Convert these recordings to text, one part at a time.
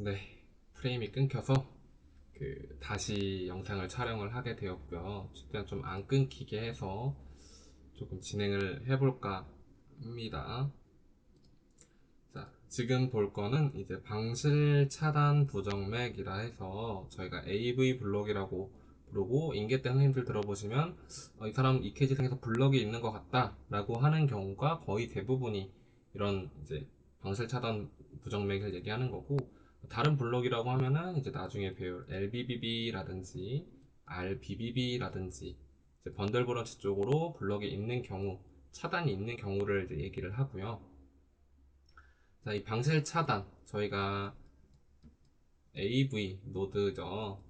네, 프레임이 끊겨서 다시 영상을 촬영을 하게 되었고요. 최대한 좀 안 끊기게 해서 조금 진행을 해볼까 합니다. 자, 지금 볼 거는 이제 방실 차단 부정맥이라 해서 저희가 AV 블록이라고 부르고, 인계 때 선생님들 들어보시면 이 사람 EKG 상에서 블록이 있는 것 같다 라고 하는 경우가 거의 대부분이 이런 이제 방실 차단 부정맥을 얘기하는 거고, 다른 블록이라고 하면은 이제 나중에 배울 LBBB라든지 RBBB라든지 이제 번들 브런치 쪽으로 블록이 있는 경우, 차단이 있는 경우를 이제 얘기를 하고요. 자, 이 방실 차단, 저희가 AV 노드죠.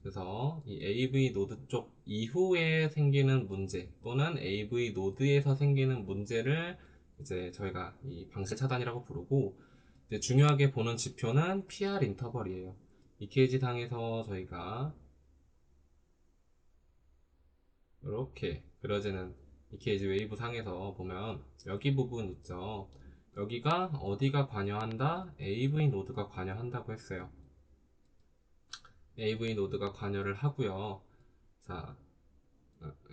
그래서 이 AV 노드 쪽 이후에 생기는 문제, 또는 AV 노드에서 생기는 문제를 이제 저희가 이 방실 차단이라고 부르고, 이제 중요하게 보는 지표는 PR 인터벌이에요. EKG 상에서 저희가 이렇게 그려지는 EKG 웨이브 상에서 보면 여기 부분 있죠. 여기가 어디가 관여한다? AV 노드가 관여한다고 했어요. AV 노드가 관여를 하고요. 자,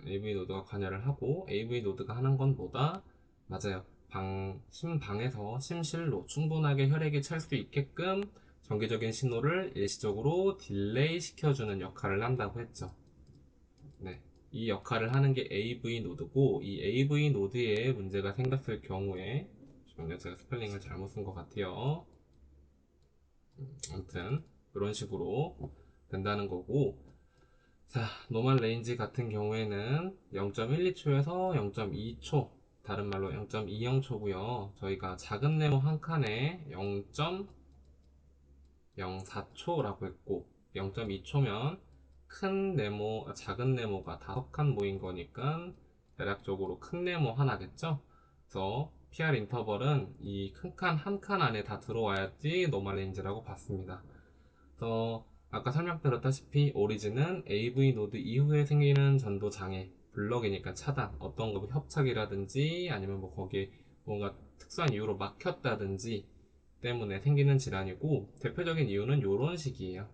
AV 노드가 관여를 하고, AV 노드가 하는 건 뭐다? 맞아요. 심방에서 심실로 충분하게 혈액이 찰 수 있게끔 정기적인 신호를 일시적으로 딜레이 시켜주는 역할을 한다고 했죠. 네. 이 역할을 하는 게 AV 노드고, 이 AV 노드에 문제가 생겼을 경우에, 잠시만요, 제가 스펠링을 잘못 쓴 것 같아요. 아무튼 이런 식으로 된다는 거고, 자, 노멀 레인지 같은 경우에는 0.12초에서 0.2초, 다른 말로 0.20초고요. 저희가 작은 네모 한 칸에 0.04초라고 했고, 0.2초면 작은 네모가 5칸 모인 거니까 대략적으로 큰 네모 하나겠죠? 그래서 PR 인터벌은 이 큰 칸 한 칸 안에 다 들어와야지 노멀 레인지라고 봤습니다. 아까 설명드렸다시피 오리진은 AV 노드 이후에 생기는 전도 장애, 블럭이니까 차단, 어떤 거 협착이라든지 아니면 뭐 거기에 뭔가 특수한 이유로 막혔다든지 때문에 생기는 질환이고, 대표적인 이유는 이런 식이에요.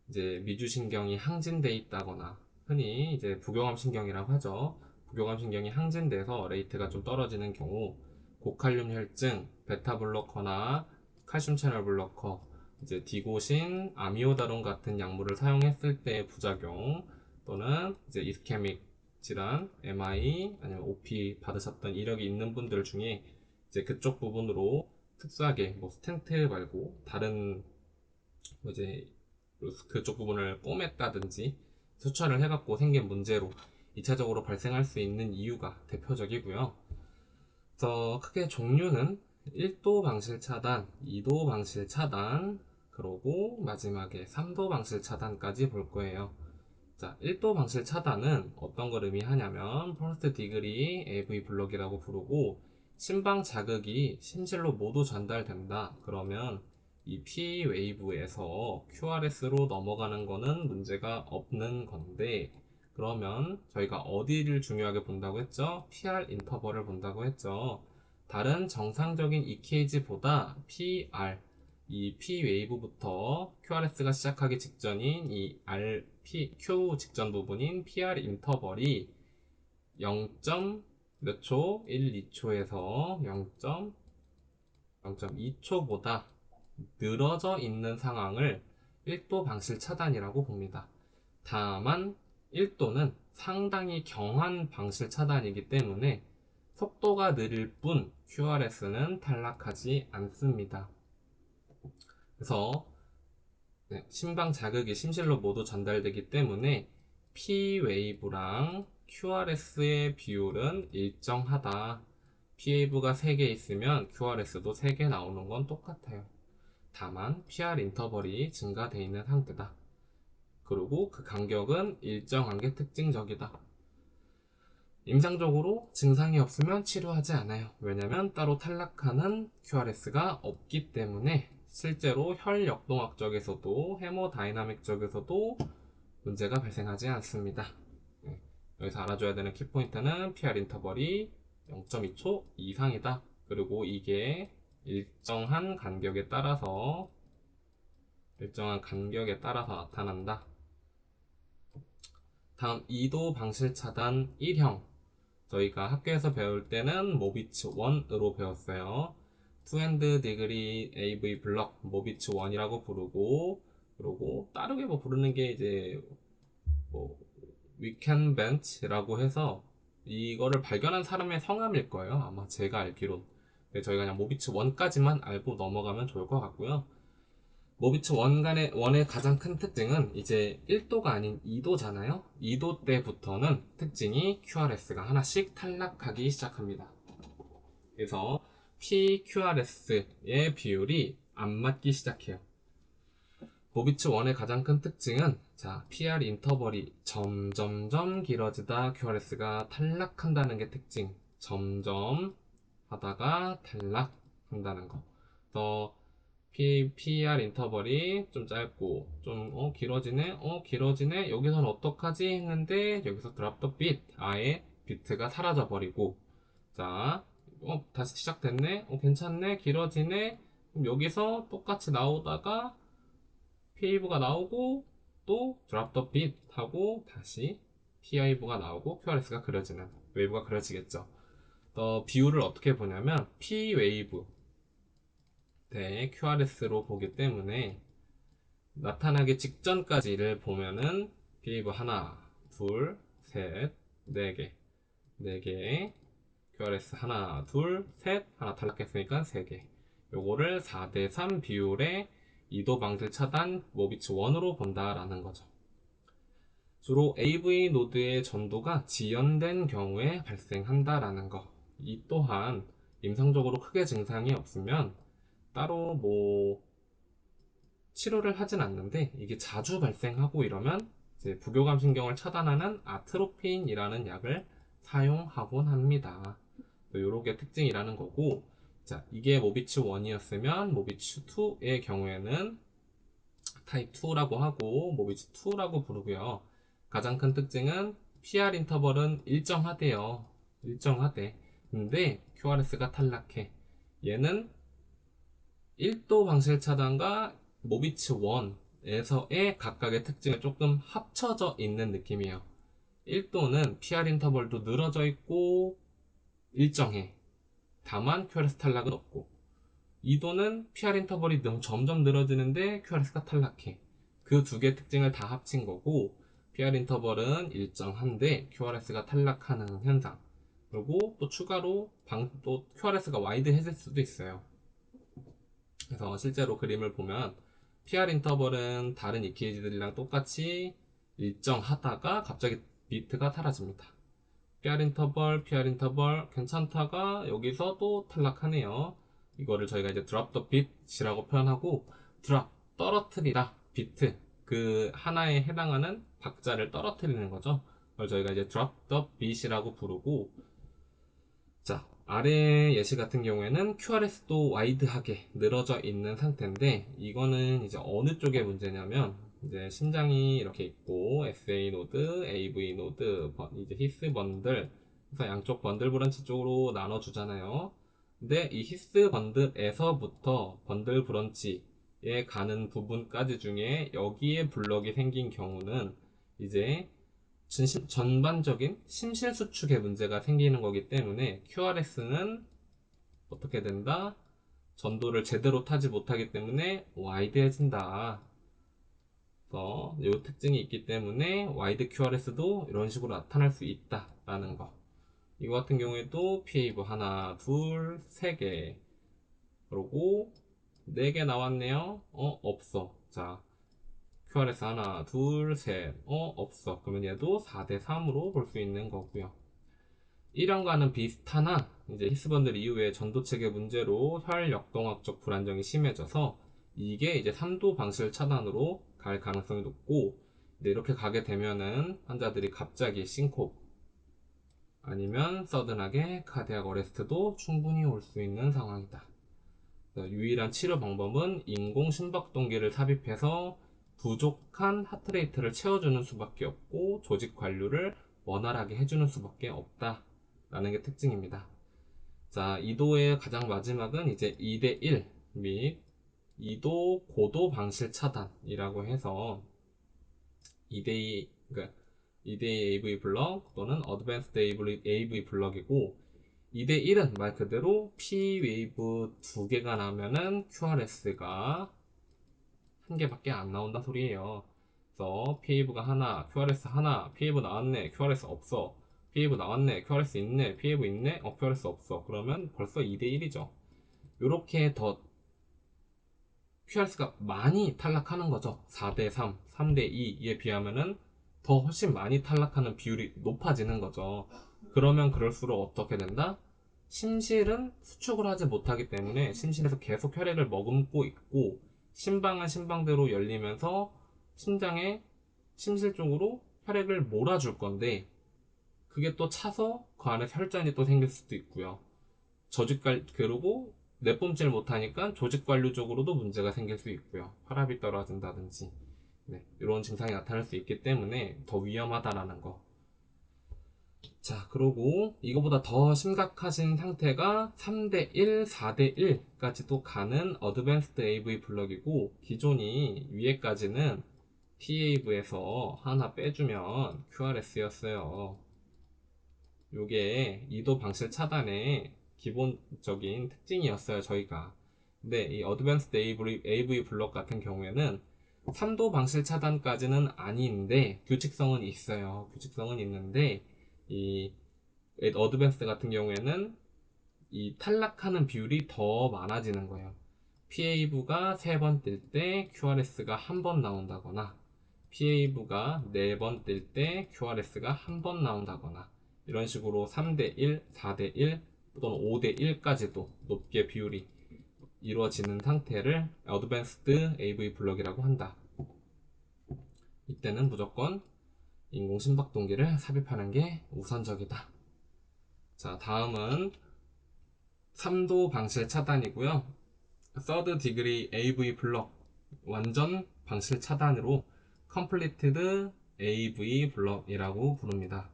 이제 미주신경이 항진돼 있다거나, 흔히 이제 부교감 신경이라고 하죠. 부교감 신경이 항진돼서 레이트가 좀 떨어지는 경우, 고칼륨 혈증, 베타 블로커나 칼슘 채널 블로커, 이제 디고신, 아미오다론 같은 약물을 사용했을 때의 부작용, 또는 이제 이스케믹 질환, MI 아니면 OP 받으셨던 이력이 있는 분들 중에 이제 그쪽 부분으로 특수하게 뭐 스텐트 말고 다른 뭐 이제 그쪽 부분을 꼬맸다든지 수촬을 해갖고 생긴 문제로 2차적으로 발생할 수 있는 이유가 대표적이고요. 그래서 크게 종류는 1도 방실 차단, 2도 방실 차단, 그러고 마지막에 3도 방실 차단까지 볼 거예요. 자, 1도 방실 차단은 어떤 걸 의미하냐면 퍼스트 디그리 AV 블록이라고 부르고, 심방 자극이 심실로 모두 전달된다. 그러면 이 P 웨이브에서 QRS로 넘어가는 거는 문제가 없는 건데, 그러면 저희가 어디를 중요하게 본다고 했죠? PR 인터벌을 본다고 했죠. 다른 정상적인 EKG보다 PR, 이 P 웨이브부터 QRS가 시작하기 직전인 이 Q 직전 부분인 PR 인터벌이 0. 몇 초? 1, 2초에서 0.2초보다 늘어져 있는 상황을 1도 방실 차단이라고 봅니다. 다만 1도는 상당히 경한 방실 차단이기 때문에 속도가 느릴 뿐 QRS는 탈락하지 않습니다. 그래서 심방 자극이 심실로 모두 전달되기 때문에 P 웨이브랑 QRS의 비율은 일정하다. P 웨이브가 3개 있으면 QRS도 3개 나오는 건 똑같아요. 다만 PR 인터벌이 증가되어 있는 상태다. 그리고 그 간격은 일정한 게 특징적이다. 임상적으로 증상이 없으면 치료하지 않아요. 왜냐면 따로 탈락하는 QRS가 없기 때문에 실제로 혈역동학적에서도 헤모다이나믹적에서도 문제가 발생하지 않습니다. 여기서 알아줘야 되는 키포인트는 PR 인터벌이 0.2초 이상이다. 그리고 이게 일정한 간격에 따라서 일정한 간격에 따라서 나타난다. 다음 이도 방실 차단 1형. 저희가 학교에서 배울 때는 모비츠 1으로 배웠어요. 투핸드 디그리 AV 블럭 모비츠 1이라고 부르고, 그리고 다르게 뭐 부르는 게 이제 뭐 위켄 벤치라고 해서 이거를 발견한 사람의 성함일 거예요. 아마 제가 알기론. 저희가 그냥 모비츠 1까지만 알고 넘어가면 좋을 것 같고요. 모비츠 1의 가장 큰 특징은 이제 1도가 아닌 2도잖아요. 2도 때부터는 특징이 QRS가 하나씩 탈락하기 시작합니다. 그래서 PQRS의 비율이 안 맞기 시작해요. 모비츠 1의 가장 큰 특징은 PR 인터벌이 점점점 길어지다 QRS가 탈락한다는 게 특징. 점점 하다가 탈락한다는 거. 더 PR 인터벌이 좀 짧고 좀 길어지네 길어지네 여기선 어떡하지 했는데 여기서 드랍 더 빛 아예 비트가 사라져 버리고 자 다시 시작됐네 괜찮네 길어지네 그럼 여기서 똑같이 나오다가 PAV가 나오고 또 드랍 더 빛 하고 다시 PIV가 나오고 QRS가 그려지는 웨이브가 그려지겠죠. 비율을 어떻게 보냐면 P 웨이브 대 QRS로 보기 때문에 나타나기 직전까지를 보면은 비브 하나, 둘, 셋, 네 개, 네 개, QRS 하나, 둘, 셋, 하나 탈락했으니까 세 개. 요거를 4대3 비율의 이도 방질 차단 모비츠 1으로 본다라는 거죠. 주로 AV 노드의 전도가 지연된 경우에 발생한다라는 거. 이 또한 임상적으로 크게 증상이 없으면 따로 뭐 치료를 하진 않는데 이게 자주 발생하고 이러면 이제 부교감 신경을 차단하는 아트로핀이라는 약을 사용하곤 합니다. 요렇게 특징이라는 거고 이게 모비츠 1이었으면 모비츠 2의 경우에는 타입 2라고 하고 모비츠 2라고 부르고요. 가장 큰 특징은 PR 인터벌은 일정하대요. 일정하대. 근데 QRS가 탈락해. 얘는 1도 방실 차단과 모비츠 1에서의 각각의 특징을 조금 합쳐져 있는 느낌이에요. 1도는 PR 인터벌도 늘어져 있고 일정해. 다만 QRS 탈락은 없고 2도는 PR 인터벌이 점점 늘어지는데 QRS가 탈락해. 그 두 개의 특징을 다 합친 거고 PR 인터벌은 일정한데 QRS가 탈락하는 현상. 그리고 또 추가로 또 QRS가 와이드해질 수도 있어요. 그래서 실제로 그림을 보면 PR 인터벌은 다른 EKG들이랑 똑같이 일정하다가 갑자기 비트가 사라집니다. PR 인터벌 괜찮다가 여기서 또 탈락하네요. 이거를 저희가 이제 드랍 더 빛이라고 표현하고 드랍 떨어뜨리다 비트 그 하나에 해당하는 박자를 떨어뜨리는 거죠. 그걸 저희가 이제 드랍 더 빛이라고 부르고 아래 예시 같은 경우에는 QRS도 와이드하게 늘어져 있는 상태인데 이거는 이제 어느 쪽의 문제냐면 이제 심장이 이렇게 있고 SA 노드, AV 노드, 이제 히스 번들 그래서 양쪽 번들 브런치 쪽으로 나눠 주잖아요. 근데 이 히스 번들에서부터 번들 브런치에 가는 부분까지 중에 여기에 블럭이 생긴 경우는 이제 전반적인 심실수축에 문제가 생기는 거기 때문에 QRS는 어떻게 된다? 전도를 제대로 타지 못하기 때문에 와이드해진다. 그래서 이 특징이 있기 때문에 와이드 QRS도 이런 식으로 나타날 수 있다라는 거. 이거 같은 경우에도 PAV 하나, 둘, 세 개. 그리고 네 개 나왔네요. 없어. QRS 하나, 둘, 셋. 없어. 그러면 얘도 4대3으로 볼 수 있는 거고요. 1형과는 비슷하나 이제 히스번들 이후에 전도체계 문제로 혈역동학적 불안정이 심해져서 이게 이제 3도 방실 차단으로 갈 가능성이 높고 이렇게 가게 되면은 환자들이 갑자기 싱콥 아니면 서든하게 카디악 어레스트도 충분히 올 수 있는 상황이다. 유일한 치료 방법은 인공 심박동기를 삽입해서 부족한 하트레이트를 채워주는 수밖에 없고 조직 관류를 원활하게 해주는 수밖에 없다라는 게 특징입니다. 이도의 가장 마지막은 이제 2대1 및 2도 고도 방실 차단이라고 해서 2대2, 그러니까 2대2 AV 블럭 또는 어드밴스드 AV 블럭이고, 2대1은 말 그대로 P 웨이브 두 개가 나면은 QRS가 한 개밖에 안 나온다 소리예요. 그래서 PAV가 하나, QRS 하나, PAV 나왔네, QRS 없어. PAV 나왔네, QRS 있네, PAV 있네, QRS 없어. 그러면 벌써 2대1이죠. 이렇게 더 QRS가 많이 탈락하는 거죠. 4대3, 3대2에 비하면은 더 훨씬 많이 탈락하는 비율이 높아지는 거죠. 그러면 그럴수록 어떻게 된다? 심실은 수축을 하지 못하기 때문에 심실에서 계속 혈액을 머금고 있고, 심방은 심방대로 열리면서 심장에 심실 쪽으로 혈액을 몰아줄 건데, 그게 또 차서 그 안에서 혈전이 또 생길 수도 있고요. 그리고 내뿜질 못하니까 조직관리적으로도 문제가 생길 수 있고요. 혈압이 떨어진다든지, 네, 이런 증상이 나타날 수 있기 때문에 더 위험하다라는 거. 자, 그리고 이거보다 더 심각하신 상태가 3대1, 4대1까지도 가는 어드밴스드 AV 블럭이고, 기존이 위에까지는 TAV에서 하나 빼주면 QRS였어요. 요게 이도 방실 차단의 기본적인 특징이었어요, 저희가. 근데 이 어드밴스드 AV 블록 같은 경우에는 3도 방실 차단까지는 아닌데 규칙성은 있어요. 규칙성은 있는데 이 어드밴스드 같은 경우에는 이 탈락하는 비율이 더 많아지는 거예요. PAV가 3번 뜰 때 QRS가 한 번 나온다거나, PAV가 4번 뜰 때 QRS가 한 번 나온다거나, 이런 식으로 3대1, 4대1 또는 5대1까지도 높게 비율이 이루어지는 상태를 어드밴스드 AV 블럭이라고 한다. 이때는 무조건 인공심박동기를 삽입하는 게 우선적이다. 자, 다음은 3도 방실 차단이고요. 서드 디그리 AV 블럭, 완전 방실 차단으로 컴플리티드 AV 블럭이라고 부릅니다.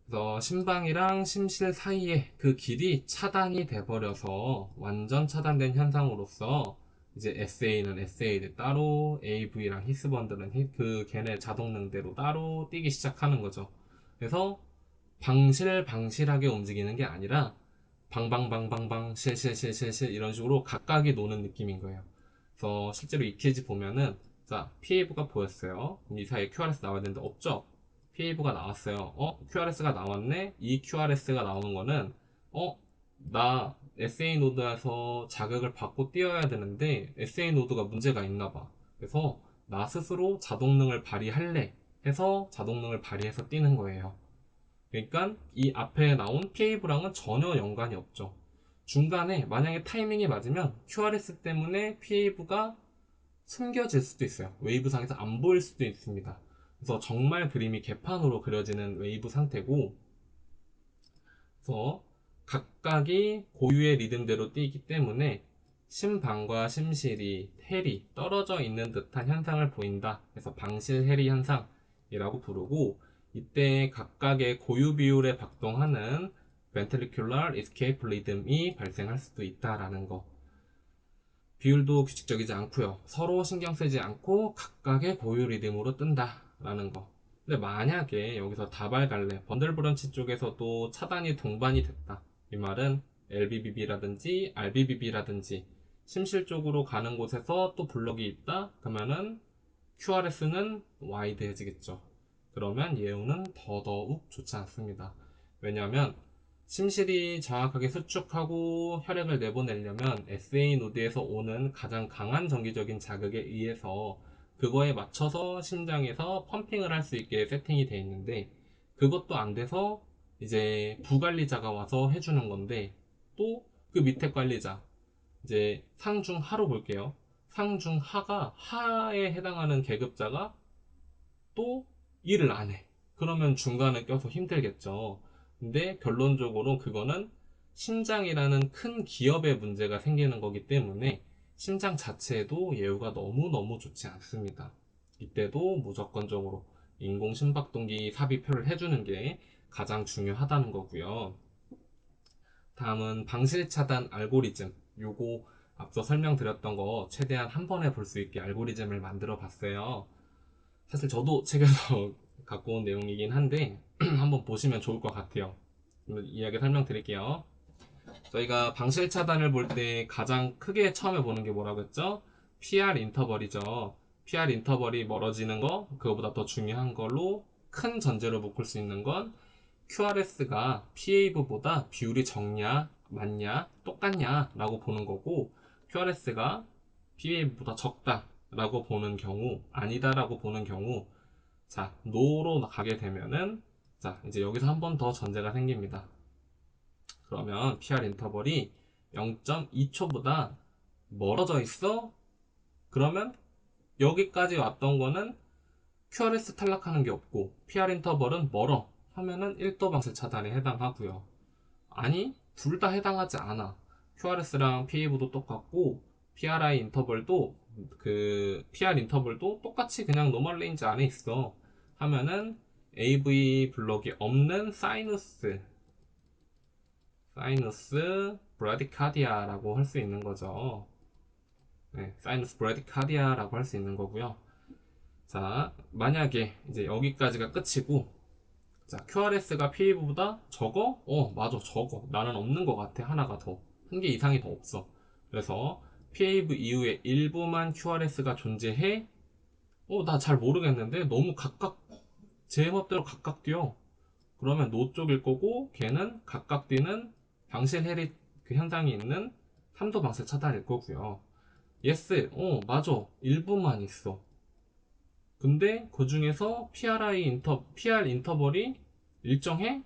그래서 심방이랑 심실 사이에 그 길이 차단이 돼버려서 완전 차단된 현상으로서 이제 SA는 SA를 따로, AV랑 히스번들은 그 걔네 자동능대로 따로 뛰기 시작하는 거죠. 그래서 방실방실하게 움직이는 게 아니라 방방방방방 실실실실실 이런 식으로 각각이 노는 느낌인 거예요. 그래서 실제로 EKG 보면은, 자, PAV가 보였어요. 그럼 이 사이에 QRS 나와야 되는데 없죠? PAV가 나왔어요. QRS가 나왔네? 이 QRS가 나오는 거는, 어, 나 SA 노드에서 자극을 받고 뛰어야 되는데 SA 노드가 문제가 있나 봐. 그래서 나 스스로 자동능을 발휘할래 해서 자동능을 발휘해서 뛰는 거예요. 그러니까 이 앞에 나온 PAV랑은 전혀 연관이 없죠. 중간에 만약에 타이밍이 맞으면 QRS 때문에 PAV가 숨겨질 수도 있어요. 웨이브상에서 안 보일 수도 있습니다. 그래서 정말 그림이 개판으로 그려지는 웨이브 상태고, 그래서 각각이 고유의 리듬대로 뛰기 때문에 심방과 심실이 헬이 떨어져 있는 듯한 현상을 보인다. 그래서 방실 헬이 현상이라고 부르고, 이때 각각의 고유 비율에 박동하는 ventricular escape rhythm이 발생할 수도 있다라는 거. 비율도 규칙적이지 않고요. 서로 신경 쓰지 않고 각각의 고유 리듬으로 뜬다라는 거. 근데 만약에 여기서 다발갈래, 번들브런치 쪽에서도 차단이 동반이 됐다. 이 말은 LBBB라든지 RBBB라든지 심실 쪽으로 가는 곳에서 또 블럭이 있다. 그러면은 QRS는 와이드해지겠죠. 그러면 예후는 더더욱 좋지 않습니다. 왜냐하면 심실이 정확하게 수축하고 혈액을 내보내려면 SA 노드에서 오는 가장 강한 정기적인 자극에 의해서 그거에 맞춰서 심장에서 펌핑을 할 수 있게 세팅이 되어 있는데, 그것도 안 돼서 이제 부관리자가 와서 해주는 건데, 또 그 밑에 관리자, 이제 상중하로 볼게요. 상중하가 하에 해당하는 계급자가 또 일을 안 해. 그러면 중간에 껴서 힘들겠죠. 근데 결론적으로 그거는 심장이라는 큰 기업의 문제가 생기는 거기 때문에 심장 자체에도 예후가 너무너무 좋지 않습니다. 이때도 무조건적으로 인공심박동기 삽입표를 해주는 게 가장 중요하다는 거고요. 다음은 방실차단 알고리즘. 요거 앞서 설명드렸던 거 최대한 한 번에 볼 수 있게 알고리즘을 만들어 봤어요. 사실 저도 책에서 갖고 온 내용이긴 한데 한번 보시면 좋을 것 같아요. 이야기 설명드릴게요. 저희가 방실 차단을 볼 때 가장 크게 처음에 보는 게 뭐라고 했죠? PR 인터벌이죠. PR 인터벌이 멀어지는 거, 그거보다 더 중요한 걸로 큰 전제로 묶을 수 있는 건 QRS가 PAV보다 비율이 적냐, 많냐, 똑같냐 라고 보는 거고, QRS가 PAV보다 적다 라고 보는 경우, 아니다 라고 보는 경우, 자, NO로 가게 되면은, 자, 이제 여기서 한 번 더 전제가 생깁니다. 그러면 PR 인터벌이 0.2초보다 멀어져 있어? 그러면 여기까지 왔던 거는 QRS 탈락하는 게 없고 PR 인터벌은 멀어 하면은 1도 방식 차단에 해당하고요. 아니, 둘 다 해당하지 않아. QRS랑 PAV도 똑같고 PRI 인터벌도 PR 인터벌도 똑같이 그냥 노멀 레인지 안에 있어 하면은 AV 블록이 없는 사이누스 브라디카디아라고 할 수 있는 거죠. 네, 사이누스 브라디카디아라고 할 수 있는 거고요. 자, 만약에 이제 여기까지가 끝이고, 자, QRS가 PAV보다 적어? 맞아, 적어. 나는 없는 것 같아. 하나가 더. 한 개 이상이 더 없어. 그래서 PAV 이후에 일부만 QRS가 존재해? 나 잘 모르겠는데 너무 각각 제 멋대로 각각 뛰어. 그러면 노 쪽일 거고 걔는 각각 뛰는 방실 해리 그 현상이 있는 3도 방실 차단일 거고요. 예스, 맞아. 일부만 있어. 근데 그 중에서 PR 인터벌이 일정해?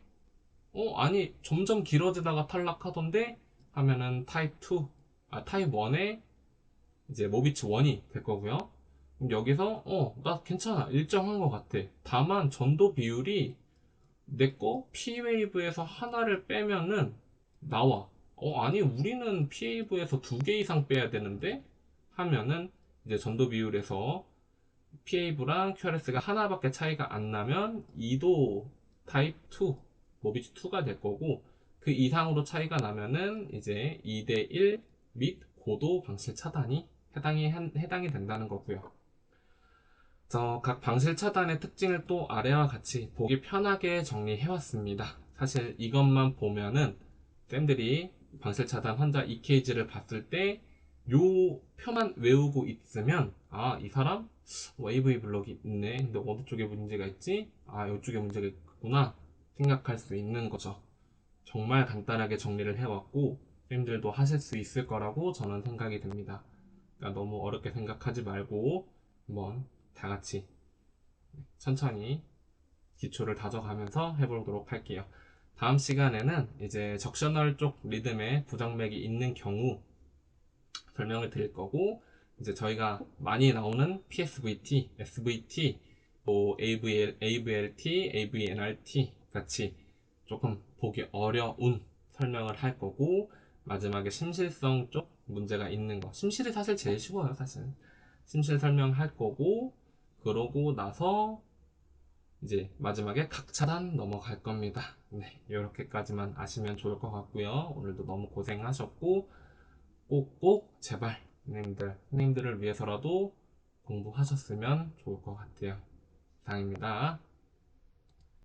아니, 점점 길어지다가 탈락하던데? 하면은 타입 1에 이제 모비츠 1이 될 거고요. 그럼 여기서, 나 괜찮아. 일정한 것 같아. 다만 전도 비율이 내거 P웨이브에서 하나를 빼면은 나와. 아니, 우리는 P웨이브에서 두 개 이상 빼야 되는데? 하면은 이제 전도 비율에서 PAV랑 QRS가 하나밖에 차이가 안 나면 2도 타입 2, 모비지 2가 될 거고, 그 이상으로 차이가 나면은 이제 2대1 및 고도 방실 차단이 해당이 된다는 거고요. 각 방실 차단의 특징을 또 아래와 같이 보기 편하게 정리해왔습니다. 사실 이것만 보면은 쌤들이 방실 차단 환자 EKG를 봤을 때 요 표만 외우고 있으면 이 사람 AV 블록이 있네. 근데 어느 쪽에 문제가 있지? 이쪽에 문제가 있구나 생각할 수 있는 거죠. 정말 간단하게 정리를 해왔고 쌤들도 하실 수 있을 거라고 저는 생각이 듭니다. 그러니까 너무 어렵게 생각하지 말고 한번 다 같이 천천히 기초를 다져가면서 해보도록 할게요. 다음 시간에는 이제 적셔널 쪽 리듬에 부정맥이 있는 경우 설명을 드릴 거고, 이제 저희가 많이 나오는 PSVT, SVT, 뭐 AVLT, AVNRT 같이 조금 보기 어려운 설명을 할 거고, 마지막에 심실성 쪽 문제가 있는 거. 심실이 사실 제일 쉬워요, 사실. 심실 설명할 거고, 그러고 나서 이제 마지막에 각차단 넘어갈 겁니다. 네, 이렇게까지만 아시면 좋을 것 같고요. 오늘도 너무 고생하셨고, 꼭꼭 제발 선생님들을 위해서라도 공부하셨으면 좋을 것 같아요. 이상입니다.